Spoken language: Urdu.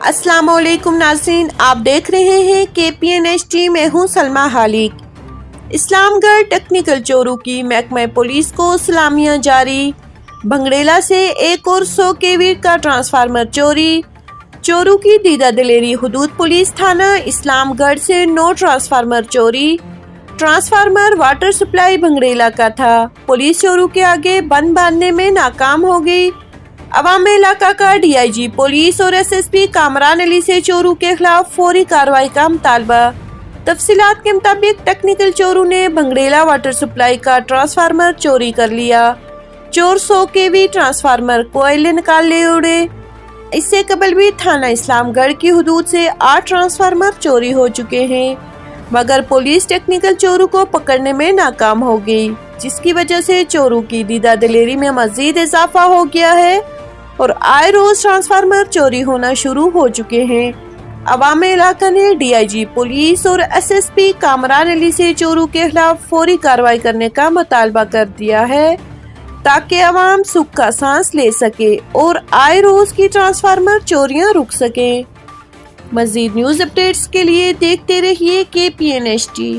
السلام علیکم ناظرین، آپ دیکھ رہے ہیں KPNHT، میں ہوں سلمہ حالق۔ اسلام گڑھ ٹیکنیکل چورو کی محکمہ پولیس کو سلامیاں جاری۔ بھنگڑیلا سے ایک اور 100 kV کا ٹرانسفارمر چوری۔ چورو کی دیدہ دلیری حدود پولیس تھانہ اسلام گڑھ سے 9 ٹرانسفارمر چوری۔ ٹرانسفارمر واٹر سپلائی بھنگڑیلا کا تھا۔ پولیس چورو کے آگے بند باندھنے میں ناکام ہو گئی۔ عوام علاقہ کا DIG پولیس اور SSP کامران علی سے چورو کے خلاف فوری کارروائی کا مطالبہ۔ تفصیلات کے مطابق ٹیکنیکل چورو نے بھنگڑیلا واٹر سپلائی کا ٹرانسفارمر چوری کر لیا۔ چور 100 kV ٹرانسفارمر کوئلے نکال لے اڑے۔ اس سے قبل بھی تھانہ اسلام گڑھ کی حدود سے 8 ٹرانسفارمر چوری ہو چکے ہیں، مگر پولیس ٹیکنیکل چورو کو پکڑنے میں ناکام ہو گئی، جس کی وجہ سے چورو کی دیدہ دلیری میں مزید اضافہ ہو گیا ہے اور آئے روز ٹرانسفارمر چوری ہونا شروع ہو چکے ہیں۔ عوام علاقہ نے DIG پولیس اور SSP کامران علی سے چورو کے خلاف فوری کارروائی کرنے کا مطالبہ کر دیا ہے تاکہ عوام سکھ کا سانس لے سکے اور آئے روز کی ٹرانسفارمر چوریاں رک سکیں۔ مزید نیوز اپڈیٹس کے لیے دیکھتے رہیے KPNHT۔